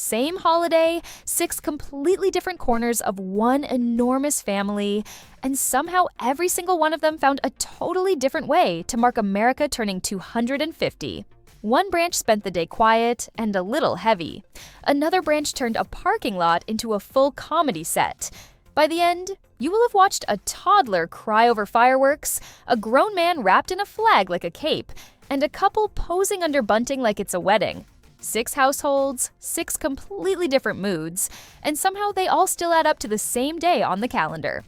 Same holiday, 6 completely different corners of one enormous family, and somehow every single one of them found a totally different way to mark America turning 250. One branch spent the day quiet and a little heavy. Another branch turned a parking lot into a full comedy set. By the end, you will have watched a toddler cry over fireworks, a grown man wrapped in a flag like a cape, and a couple posing under bunting like it's a wedding. 6 households, 6 completely different moods, and somehow they all still add up to the same day on the calendar.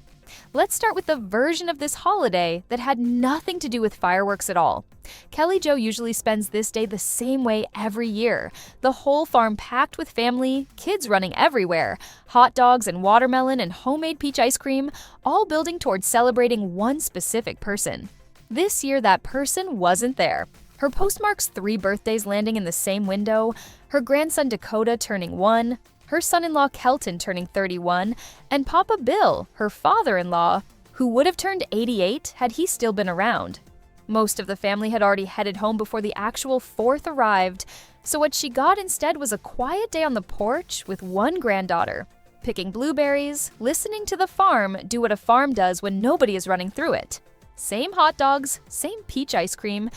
Let's start with the version of this holiday that had nothing to do with fireworks at all. Kelly Jo usually spends this day the same way every year. The whole farm packed with family, kids running everywhere, hot dogs and watermelon and homemade peach ice cream, all building towards celebrating one specific person. This year, that person wasn't there. Her postmarks 3 birthdays landing in the same window, her grandson Dakota turning 1, her son-in-law Kelton turning 31, and Papa Bill, her father-in-law, who would have turned 88 had he still been around. Most of the family had already headed home before the actual 4th arrived, so what she got instead was a quiet day on the porch with one granddaughter, picking blueberries, listening to the farm do what a farm does when nobody is running through it. Same hot dogs, same peach ice cream,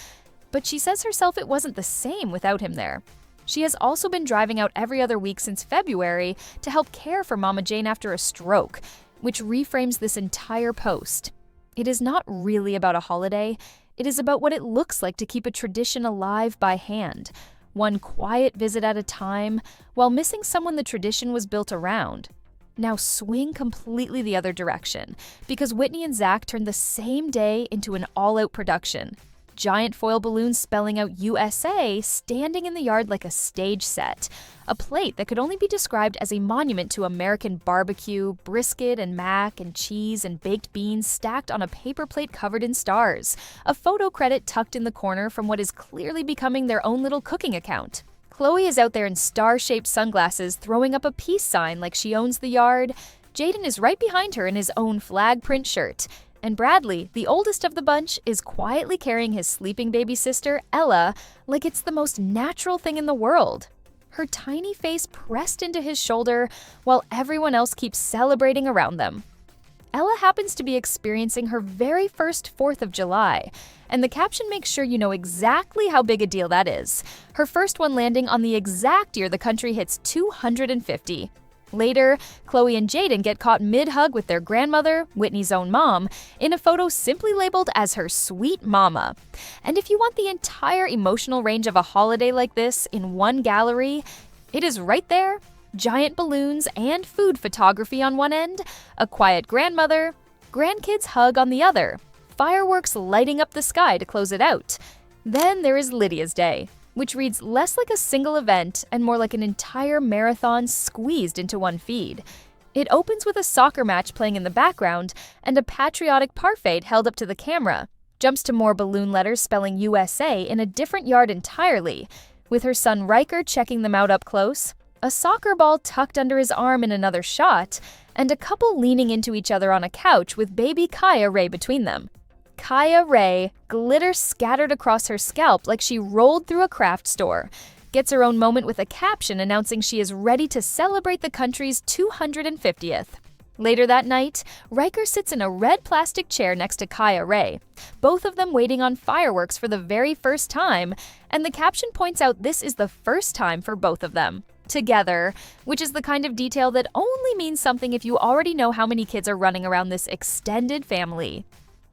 but she says herself it wasn't the same without him there. She has also been driving out every other week since February to help care for Mama Jane after a stroke, which reframes this entire post. It is not really about a holiday. It is about what it looks like to keep a tradition alive by hand, one quiet visit at a time, while missing someone the tradition was built around. Now swing completely the other direction, because Whitney and Zach turned the same day into an all-out production. Giant foil balloons spelling out USA standing in the yard like a stage set, a plate that could only be described as a monument to American barbecue, brisket and mac and cheese and baked beans stacked on a paper plate covered in stars, a photo credit tucked in the corner from what is clearly becoming their own little cooking account. Chloe is out there in star-shaped sunglasses throwing up a peace sign like she owns the yard. Jaden is right behind her in his own flag print shirt. And Bradley, the oldest of the bunch, is quietly carrying his sleeping baby sister, Ella, like it's the most natural thing in the world. Her tiny face pressed into his shoulder while everyone else keeps celebrating around them. Ella happens to be experiencing her very first 4th of July, and the caption makes sure you know exactly how big a deal that is. Her first one landing on the exact year the country hits 250. Later, Chloe and Jaden get caught mid-hug with their grandmother, Whitney's own mom, in a photo simply labeled as her sweet mama. And if you want the entire emotional range of a holiday like this in one gallery, it is right there. Giant balloons and food photography on one end, a quiet grandmother, grandkids hug on the other, fireworks lighting up the sky to close it out. Then there is Lydia's day, which reads less like a single event and more like an entire marathon squeezed into one feed. It opens with a soccer match playing in the background and a patriotic parfait held up to the camera, jumps to more balloon letters spelling USA in a different yard entirely, with her son Riker checking them out up close, a soccer ball tucked under his arm in another shot, and a couple leaning into each other on a couch with baby Kaya Ray between them. Kaya Ray, glitter scattered across her scalp like she rolled through a craft store, gets her own moment with a caption announcing she is ready to celebrate the country's 250th. Later that night, Riker sits in a red plastic chair next to Kaya Ray, both of them waiting on fireworks for the very first time, and the caption points out this is the first time for both of them together, which is the kind of detail that only means something if you already know how many kids are running around this extended family.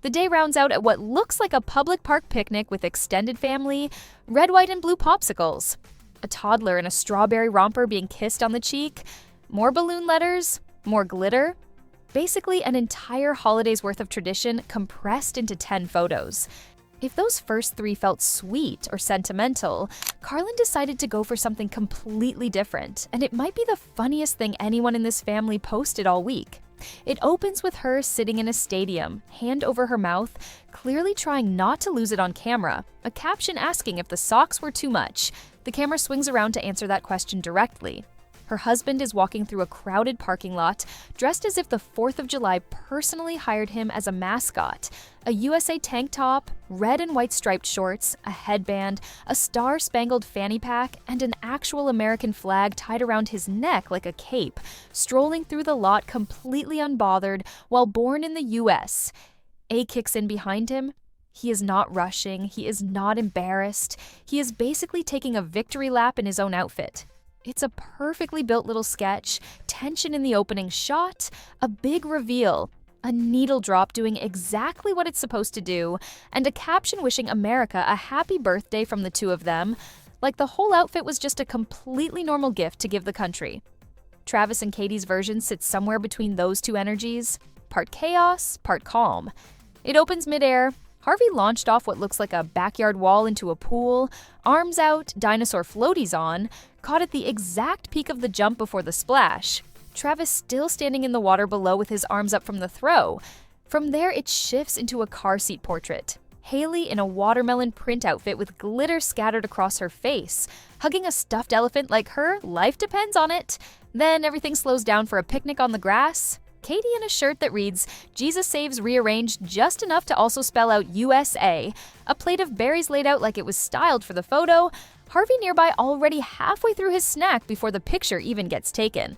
The day rounds out at what looks like a public park picnic with extended family, red, white, and blue popsicles, a toddler in a strawberry romper being kissed on the cheek, more balloon letters, more glitter. Basically, an entire holiday's worth of tradition compressed into 10 photos. If those first 3 felt sweet or sentimental, Carlin decided to go for something completely different, and it might be the funniest thing anyone in this family posted all week. It opens with her sitting in a stadium, hand over her mouth, clearly trying not to lose it on camera, a caption asking if the socks were too much. The camera swings around to answer that question directly. Her husband is walking through a crowded parking lot, dressed as if the 4th of July personally hired him as a mascot. A USA tank top, red and white striped shorts, a headband, a star-spangled fanny pack, and an actual American flag tied around his neck like a cape, strolling through the lot completely unbothered while born in the US. A kicks in behind him. He is not rushing, he is not embarrassed. He is basically taking a victory lap in his own outfit. It's a perfectly built little sketch, tension in the opening shot, a big reveal, a needle drop doing exactly what it's supposed to do, and a caption wishing America a happy birthday from the two of them, like the whole outfit was just a completely normal gift to give the country. Travis and Katie's version sits somewhere between those two energies, part chaos, part calm. It opens midair. Harvey launched off what looks like a backyard wall into a pool, arms out, dinosaur floaties on, caught at the exact peak of the jump before the splash. Travis still standing in the water below with his arms up from the throw. From there, it shifts into a car seat portrait. Haley in a watermelon print outfit with glitter scattered across her face, hugging a stuffed elephant like her life depends on it. Then everything slows down for a picnic on the grass. Katie in a shirt that reads, Jesus Saves rearranged just enough to also spell out USA, a plate of berries laid out like it was styled for the photo, Harvey nearby already halfway through his snack before the picture even gets taken.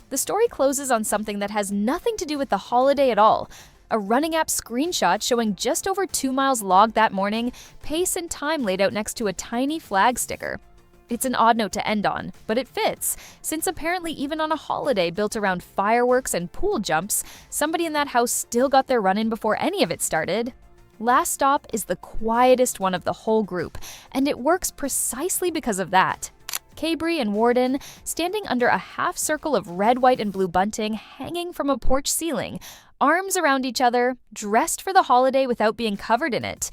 The story closes on something that has nothing to do with the holiday at all. A running app screenshot showing just over 2 miles logged that morning, pace and time laid out next to a tiny flag sticker. It's an odd note to end on, but it fits, since apparently even on a holiday built around fireworks and pool jumps, somebody in that house still got their run-in before any of it started. Last stop is the quietest one of the whole group, and it works precisely because of that. Kaybrie and Warden, standing under a half circle of red, white, and blue bunting hanging from a porch ceiling, arms around each other, dressed for the holiday without being covered in it.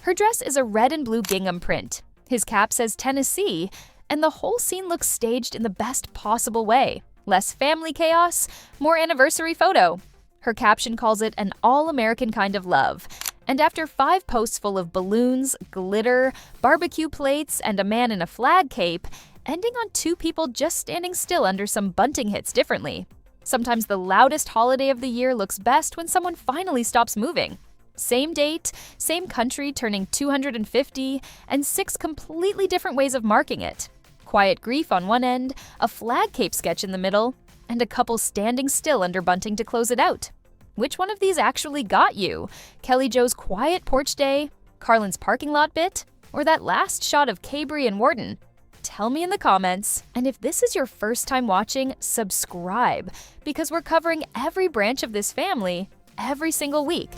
Her dress is a red and blue gingham print. His cap says Tennessee, and the whole scene looks staged in the best possible way. Less family chaos, more anniversary photo. Her caption calls it an all-American kind of love. And after 5 posts full of balloons, glitter, barbecue plates, and a man in a flag cape, ending on 2 people just standing still under some bunting hits differently. Sometimes the loudest holiday of the year looks best when someone finally stops moving. Same date, same country turning 250, and 6 completely different ways of marking it. Quiet grief on one end, a flag cape sketch in the middle, and a couple standing still under bunting to close it out. Which one of these actually got you? Kelly Jo's quiet porch day, Carlin's parking lot bit, or that last shot of Kaybrie and Warden? Tell me in the comments, and if this is your first time watching, subscribe, because we're covering every branch of this family every single week.